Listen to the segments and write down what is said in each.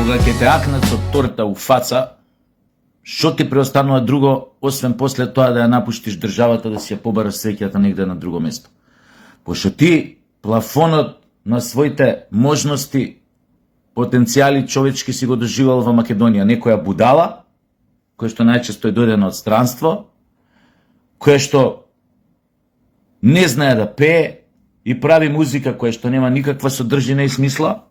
кога ќе те акнат со торта у фаца, што ти преостанува друго, освен после тоа да ја напуштиш државата, да си ја побараш среќата негде на друго место. Пошто ти плафонот на своите можности, потенцијали човечки си го доживал во Македонија. Некоја будала, која што најчесто е дојдена од странство, која што не знае да пее и прави музика која што нема никаква содржина и смисла,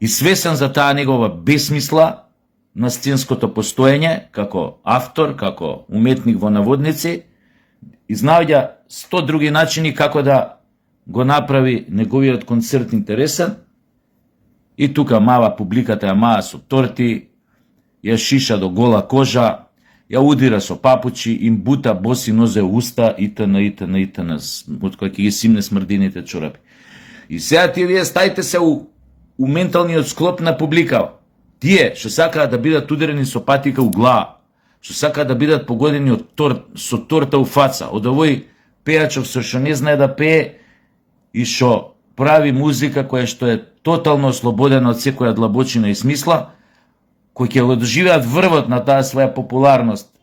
и свесен за таа негова бесмисла на сценското постоење, како автор, како уметник во наводници, изнаоѓа 100 други начини како да го направи неговиот концерт интересен, и тука мава публиката, ја маа со торти, ја шиша до гола кожа, ја удира со папучи, им бута боси нозе уста, итн, од кој ќе ги симне смрдините чорапи. И сега вие стајте се у менталниот склоп на публика. Тие што сакаат да бидат ударени со патика у глава, што сакаат да бидат погодени со торта у фаца, од овој пејачов што не знае да пее и што прави музика која што е тотално ослободена од секоја длабочина и смисла, кои ќе го доживеат врвот на таа своја популарност.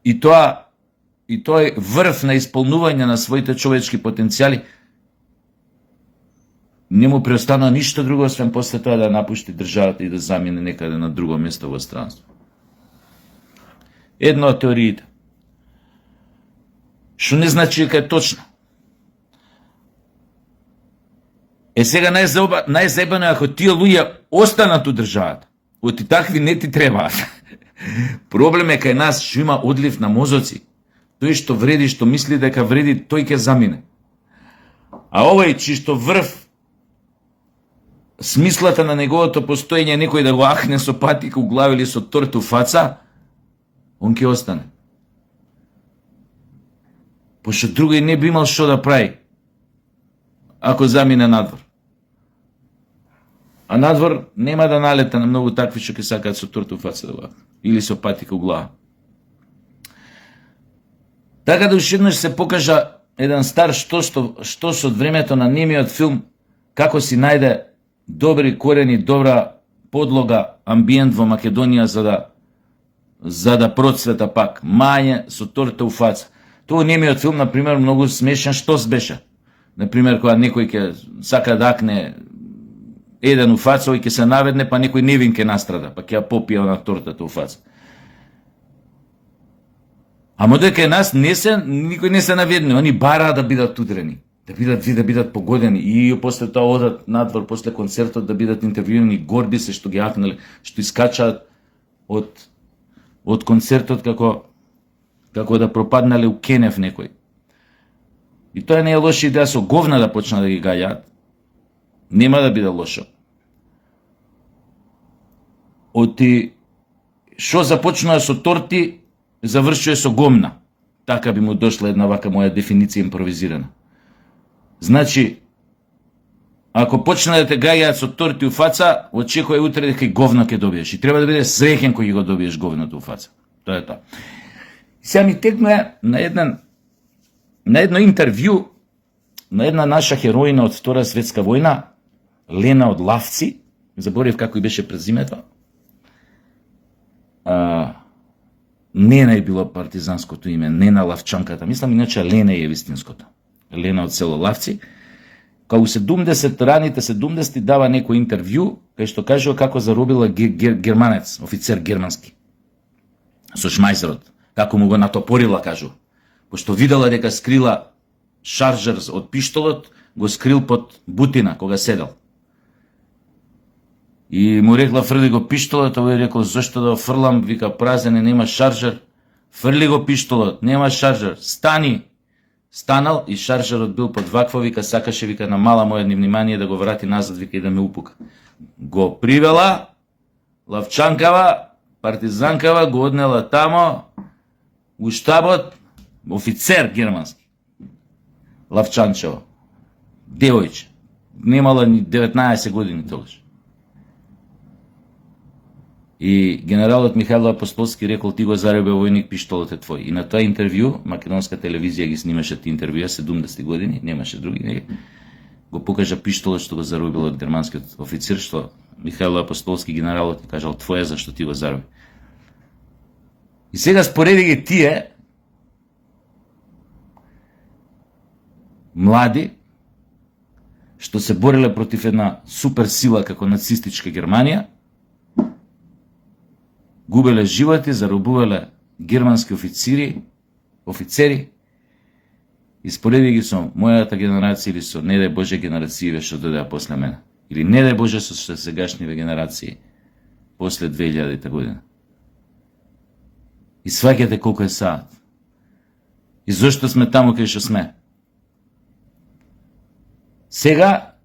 И тој врв на исполнување на своите човечки потенцијали, не му преостана ништо друго, освен после тоа да напушти државата и да замине некаде на друго место во странство. Едно од теориите. Што не значи дека е точно. Сега најзаебано е ако тие луѓе останат у државата. Оти такви не ти требаат. Проблем е кај нас што има одлив на мозоци. Тој што вреди, што мисли дека вреди, тој ќе замине. А овој чисто врв смислата на неговото постоење некој да го ахне со патика у глава или со торта у фаца, он ќе остане. Пошто другој не би имал што да прави ако замине надвор. А надвор нема да налета на многу такви што ќе сакаат со торта у фаца да го ахне или со патика у глава. Така да ушеднаш се покажа еден стар штос од времето на немиот филм, како си најде добри корени, добра подлога, амбиент во Македонија за да процвета пак. Мање со торта у фаца. Тоа немиот филм, например, многу смешен штос беше. Например, кога некој ќе сака да акне еден у фаца, и ќе се наведне, па некој невин ќе настрада, па ќе ја попија на тортата у фаца. Ама дека нас никој не се наведне, они бараат да бидат удрени, да бидат погодени, и после тоа одат надвор, после концертот да бидат интервјуирани, горди се што ги акнали, што искачаат од концертот како да пропаднале у кенев некој. И тоа не е лоша идеја, со говна да почна да ги гаѓаат. Нема да биде лошо. Оти што започнува со торти, завршува со гомна. Така би му дошла една вака моја дефиниција импровизирана. Значи, ако почне да те гаѓаат со торти у фаца, очекувај утре дека и говно ќе добиеш. И треба да биде среќен кој го добиеш говното у фаца. Тоа е тоа. Сега ми текнува на едно интервју на една наша хероина од Втора светска војна, Лена од Лавци, заборев како и беше презимето. Нена е било партизанското име, Нена Лавчанката. Мислам, иначе Лена е вистинското. Лена од село Лавци. Кога у раните 70 дава некој интервју, кај што кажува како заробила германец, офицер германски, со шмајзерот, како му го натопорила, кажува. Пошто видела дека скрила шаржер од пиштолот, го скрил под бутина кога седел. И му рекла фрли го пиштолот, овој рекол зошто да фрлам, вика празен е, нема шаржер. Фрли го пиштолот, нема шаржер. Стани. Станал и шаржерот бил под вакво, вика сакаше, вика на мала моја внимание да го врати назад, вика и да ме упука. Го привела, Лавчанкава, партизанкава, го однела тамо, у штабот, офицер германски. Лавчанчево. Девојче. Немала ни 19 години тогаш. И генералот Михајло Апостолски рекол, ти го заребе војник, пиштолот е твој. И на тоа интервју, македонска телевизија ги снимаше ти интервјуа, 70 години, немаше други. го покажа пиштолот што го заробил од германскиот офицер, што Михаил Апостолски генералот ти кажал твое зашто ти го зароби. И сега спореди ги тие млади што се бореле против една супер сила како нацистичка Германија, губеле животи, заробувале германски офицери, и спореди ги со мојата генерација или со, не дај Боже, генерациите што дојдеа после мене. Или не дај Боже со сегашниве генерации после 2000 година. И сваќате колку е саат. И зошто сме таму кај што сме. Сега,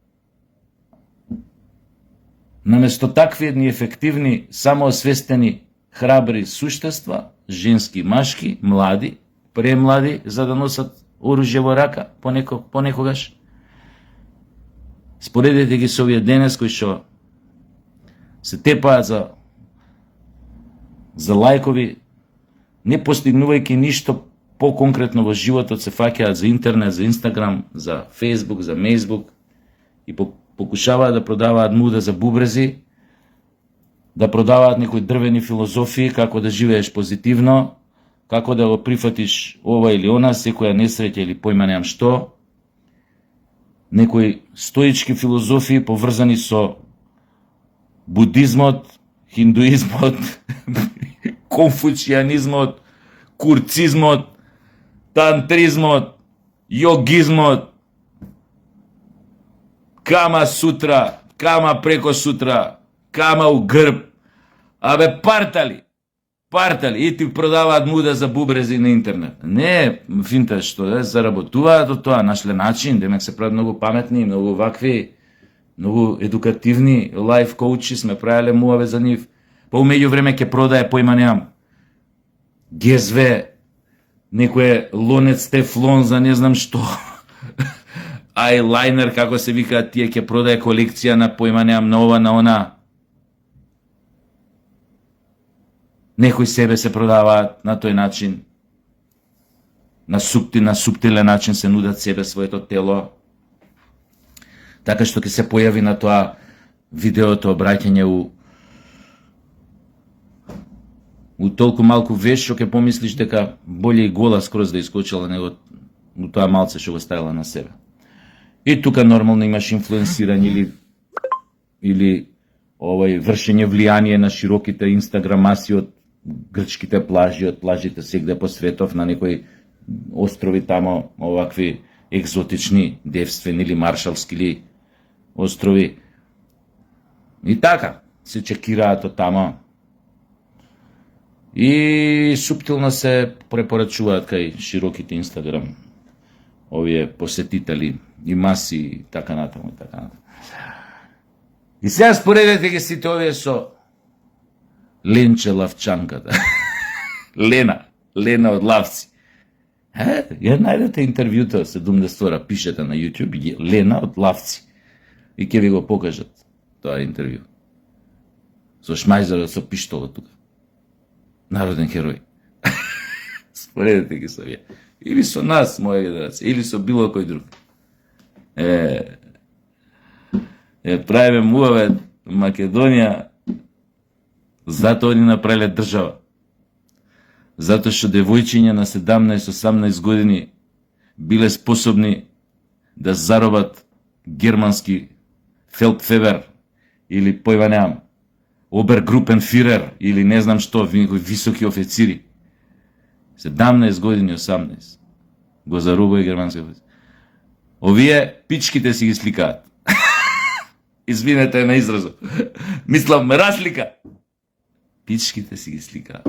наместо такви едни ефективни, самоосвестени, храбри суштества, женски и машки, млади, премлади, за да носат оружје во рака понекогаш, споредете ги со овие денес кои што се тепаат за лајкови, не постигнувајќи ништо по-конкретно во животот, се фаќаат за интернет, за Инстаграм, за Фейсбук, за Мејсбук и покушаваат да продаваат муда за бубрези, да продаваат некои дрвени филозофии, како да живееш позитивно, како да го прифатиш ова или она, секоја несреќа или појма неам што, некои стоички филозофии поврзани со будизмот, хиндуизмот, конфуцијанизмот, курцизмот, тантризмот, јогизмот, кама сутра, кама преко сутра, кама у грб, абе партали, и ти продаваат муда за бубрези на интернет. Не, финта што заработуваат од тоа, нашле начин, демек се прават многу паметни, многу вакви, многу едукативни, лайф коучи сме правеле муаве за нив. Па умеѓу време ќе продае појма неам ГСВ, некој лонец тефлон за не знам што, ајлайнер, како се вика, тие ќе продае колекција на појма неам на ова, на она. Некои себе се продаваат на тој начин, на суптилен начин се нудат себе, своето тело, така што ќе се појави на тоа видеото обраќање у толку малку веш, што ќе помислиш дека боле и гола скроз да искочила него у тоа малце што го ставила на себе. И тука нормално имаш инфлуенсирање или вршење влијание на широките инстаграмаси од грчките плажи, од плажите сегде по светов, на некои острови тамо, овакви екзотични, девствени или маршалски или острови. И така, се чекираат од тамо. И суптилно се препорачуваат кај широките инстаграм овие посетители и маси и така натаму и така натаму. И сега споредете ги сите овие со Ленче Лавчанката. Лена од Лавци. Ја најдете интервјуто 70-ора, пишете на YouTube, Лена од Лавци. И ќе ви го покажат тоа интервју. Со шмајзерот, со пиштолот тука. Народен херој. Споредете ги со вие. Или со нас, моја генерација, или со било кој друг. Правиме муаве Македонија, затоа они направиле држава. Затоа што девојчиња на 17-18 години биле способни да заробат германски фелдфебер или појма неам обергрупенфирер или не знам што, високи официри. 17 години, 18 го заробува германски офицер. Овие пичките си ги сликаат. Извинете на изразот. Мислам, разлика. Пичките си ги сликаат.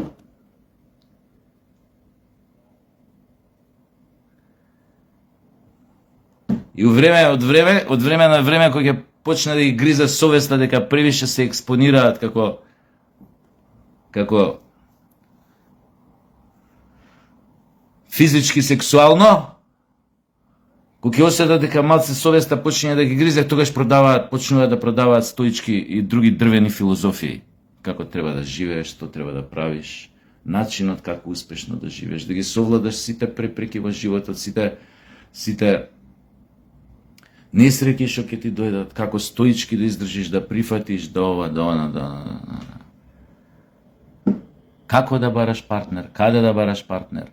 И од време на време, кој ќе почне да ги гризе совеста дека превише се експонираат како физички, сексуално, кога ќе осетат дека малце совеста почне да ги гризе, тогаш почнуваат да продаваат стоички и други дрвени филозофии. Како треба да живееш, што треба да правиш, начинот како успешно да живееш, да ги совладаш сите препреки во животот, сите несреќи што ќе ти дојдат, како стоички да издржиш, да прифатиш, да ова, да она, Како да бараш партнер, каде да бараш партнер,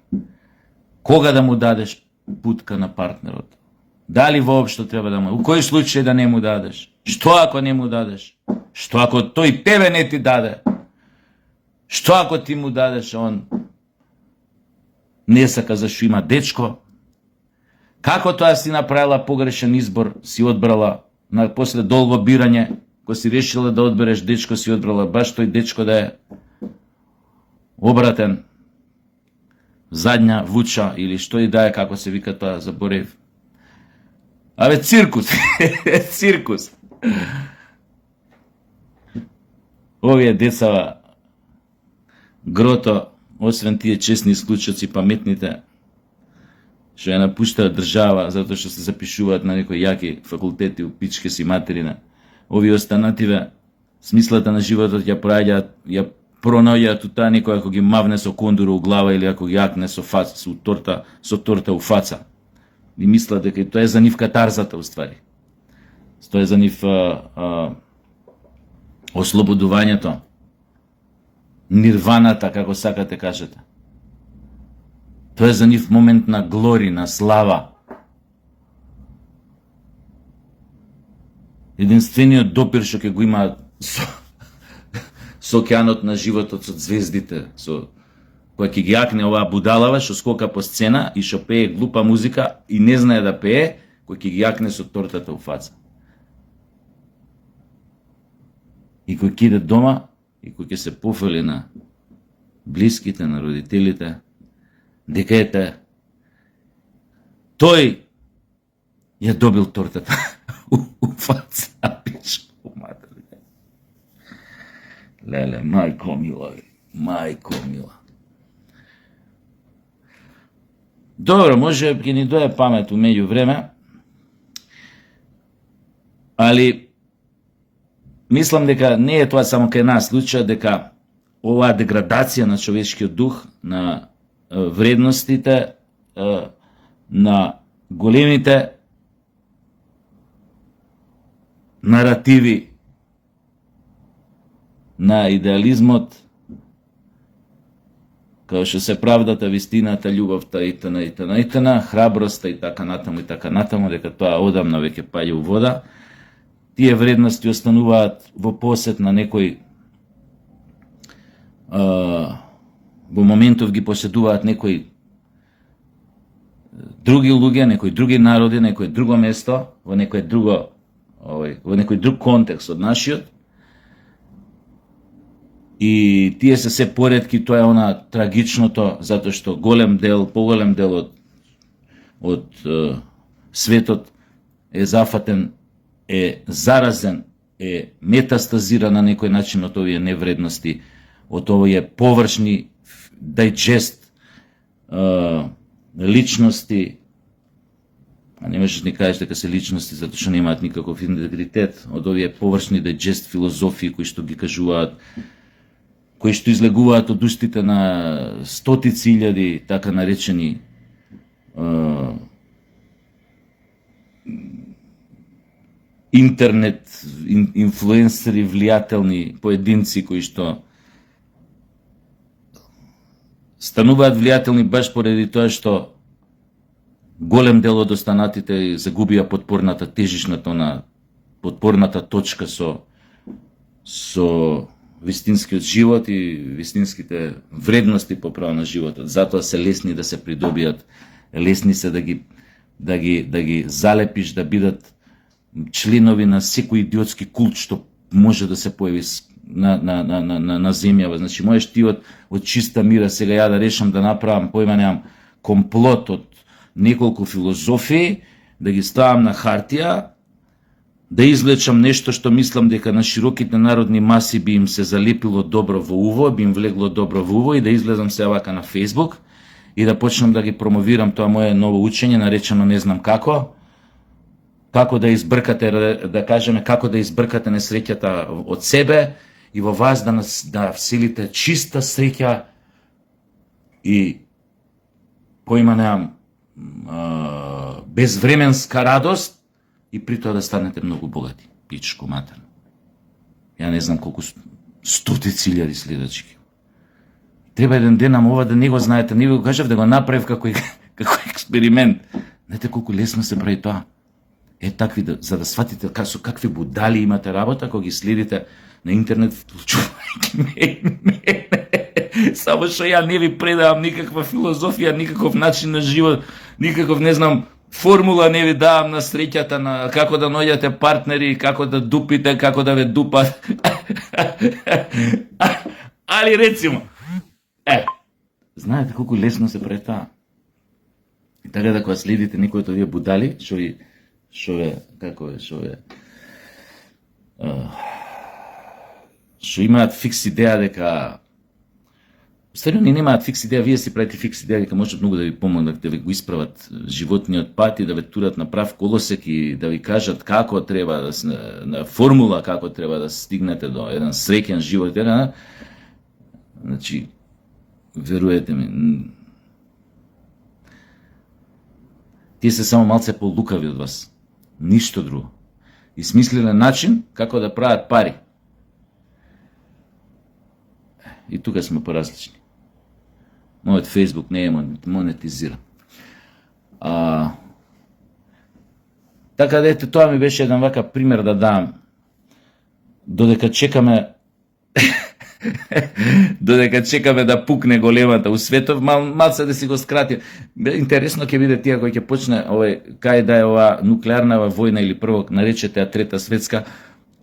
кога да му дадеш путка на партнерот, дали воопшто треба да му, у кој случај да не му дадеш, што ако не му дадеш, што ако тој тебе не ти даде, што ако ти му дадеш, он не сака зашто има дечко, како тоа си направила погрешен избор, си одбрала, после долго бирање, кој си решила да одбереш дечко, си одбрала баш тој дечко да е обратен, задња вуча или што и да е, како се вика тоа, заборев. Абе, циркус, циркус. Овие децава, грото, освен тие честни исклучоци, паметните, што ја напуштаат држава, затоа што се запишуваат на некои јаки факултети у пичке си материна, овие останативе, смислата на животот ја проаѓаат, ја пронаоѓаат у таа некој ако ги мавне со кондура у глава или ако ги јакне со фаца, со торта у фаца. И мислат дека тоа е за нив катарзата, уствари. Тоа е за нив ослободувањето, нирваната, како сакате кажете. Тоа е за нив момент на глори, на слава. Единствениот допир што ќе го имаат со океанот на животот, со звездите, која ќе ги јакне оваа будалава што скока по сцена и што пее глупа музика и не знае да пее, кој ќе ги јакне со тортата у фаца. И кој ќе иде дома и кој ќе се пофали на блиските, на родителите, дека ете, тој ја добил тортата у фаца, пичко матер. Леле, мајко мила, мајко мила. Добро, може ќе ни дојде памет у меѓу време, али мислам дека не е тоа само кај нас случај, дека оваа деградација на човечкиот дух, на вредностите, на големите наративи, на идеализмот, као што се правдата, вистината, љубовта и т.н. храброста и така натаму, дека тоа одамна веќе паѓа у вода. Тие вредности остануваат во посет на некој, во моментов ги поседуваат некои други луѓе, некои други народи, некој друго место, во некој друг контекст од нашиот. И тие се поретки, тоа е она трагичното, затоа што поголем дел од светот е зафатен, е заразен, е метастазира на некој начин од овие невредности, од овие површни дајджест личности, а не можеш ни кажеш дека се личности затоа што немаат никаков интегритет, од овие површни дајджест филозофии кои што ги кажуваат, кои што излегуваат од устите на стотици илјади така наречени интернет инфлуенсери, влијателни поединци кои што стануваат влијателни баш поради тоа што голем дел од останатите загубија подпорната тежишната на подпорната точка со вистинскиот живот и вистинските вредности по право на животот. Затоа се лесни да се придобијат, лесни се да ги залепиш, да бидат членови на секој идиотски култ што може да се појави на земјава. Значи, можеш ти од чиста мира сега ја да решам да направам, појма немам, комплот од неколку филозофии, да ги ставам на хартија, да извлечам нешто што мислам дека на широките народни маси би им се залепило добро во уво, би им влегло добро во уво и да излезам се вака на Facebook и да почнам да ги промовирам тоа мое ново учење, наречено не знам како да избркате, да кажеме, како да избркате несреќата од себе и во вас да вселите чиста среќа и појма немам безвременска радост, и при тоа да станете многу богати. Пичко матерно. Ја не знам колку стотици илјади следачки. Треба еден ден нам ова да не го знаете, не ви го кажав да го направив како експеримент. Знаете колку лесно се прави тоа? Такви, за да сватите со какви будали имате работа, кога ги следите на интернет, само што ја не ви предавам никаква филозофија, никаков начин на живот, никаков, не знам, формула не ви давам на среќата, на како да наоѓате партнери, како да дупите, како да ве дупат. Али рецимо, знаете колку лесно се прави тоа. И така да кога следите некој од овие будали, што имаат фикс идеја дека Стариот не немаат фикс идеја, вие си правите фикс идеја дека можат многу да ви помогнат, да ви го исправат животниот пат и да ве турат на прав колосек и да ви кажат како треба да на формула како треба да стигнете до еден среќен живот. Значи, веруете ми, тие се само малце полукави од вас. Ништо друго. И смислиле начин како да прават пари. И тука сме поразлични. Мојот Facebook не е монетизиран. Така да ете, тоа ми беше еден вака пример да дам. Додека чекаме да пукне големата у светов, малце да си го скрати. Интересно ќе биде тие кој ќе почне кај да е ова нуклеарна војна или прво наречете ја трета светска.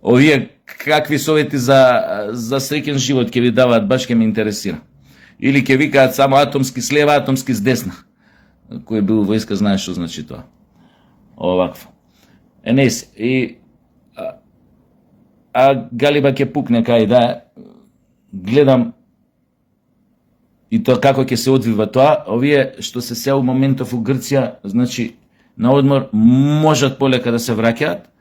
Овие какви совети за среќен живот ќе ви даваат, баш ќе ме интересира. Или ќе викаат само атомски с лева, атомски с десна. Кој бил војска знае што значи тоа. Овакво. Галиба ќе пукне кај да гледам и тоа како ќе се одвива тоа. Овие што се се у моментов у Грција, значи на одмор можат полека да се враќаат.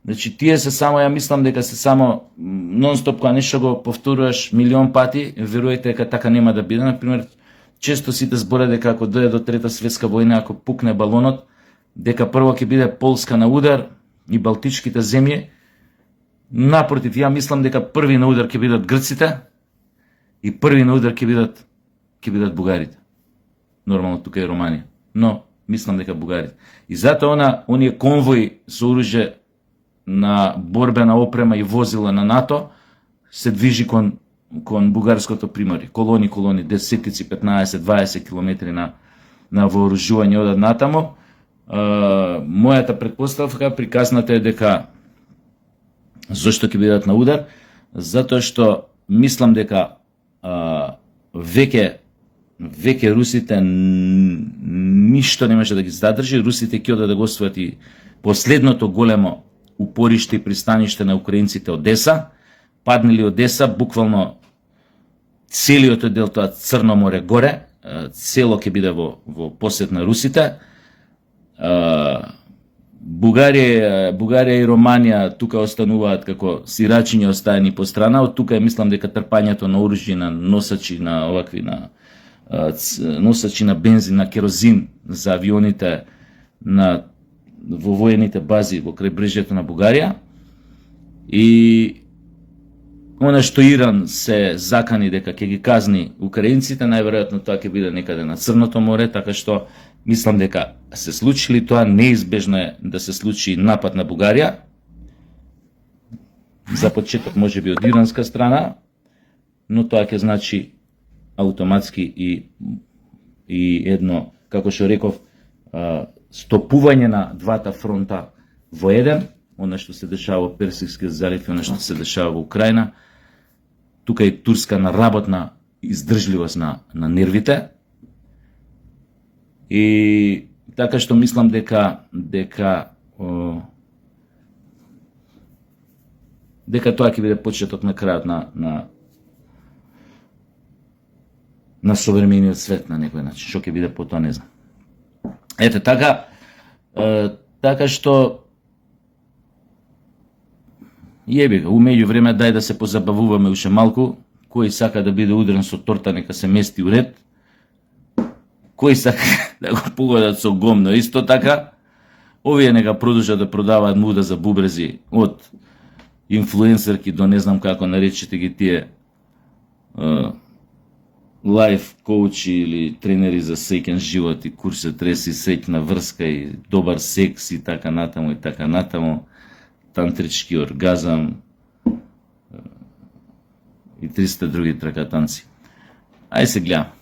Значи, тие се само, ја мислам дека се само нон-стоп, кога нешто го повторуваш милион пати, веруете дека така нема да биде. Например, често сите зборат дека ако дојде до Трета светска војна, ако пукне балонот, дека прво ќе биде Полска на удар и Балтичките земји. Напротив, ја мислам дека први на удар ќе бидат грците и први на удар ќе бидат бугарите. Нормално тука е Романија, но мислам дека бугарите. И затоа оние конвои со оружје на борбена опрема и возила на НАТО се движи кон бугарското приморје. Колони, десетици, 15, 20 километри на вооружување одат натамо. Мојата претпоставка приказната е дека зошто ќе бидат на удар? Затоа што мислам дека веќе русите ништо не може да ги задржи. Русите ќе одат да го освојат и последното големо упориште и пристаниште на украинците Одеса. Паднали Одеса, буквално целиот дел тоа Црно море горе, цело ќе биде во посет на русите. Бугарија и Романија тука остануваат како сирачиња остаени по страна. Од тука мислам дека трпањето на оружје, на носачи на овакви носачи на бензин, на керозин за авионите во воените бази во крајбрежјето на Бугарија. И она што Иран се закани дека ќе ги казни украинците, најверојатно тоа ќе биде некаде на Црното море, така што мислам дека се случили тоа, неизбежно е да се случи напад на Бугарија. За почеток можеби од иранска страна, но тоа ќе значи автоматски и едно, како што реков, стопување на двата фронта во еден, она што се дешава во Персискиот залив и она што се дешава во Украина. Тука и Турска на работна издржливост на нервите. И така што мислам дека тоа ќе биде почеток на крајот на современиот свет на некој начин. Што ќе биде потоа, не знам. Ете, така што јеби го, умеѓу време дај да се позабавуваме уште малку. Кој сака да биде удрен со торта, нека се мести у ред. Кој сака да го погодат со гомно, исто така. Овие нека продолжат да продаваат муда за бубрези од инфлуенсерки до не знам како наречете ги тие лайф коучи или тренери за сеќен живот и курси треси сеќна врска и добар секс и така натаму, тантрички оргазам и 300 други тракатанци. Ај се гледам.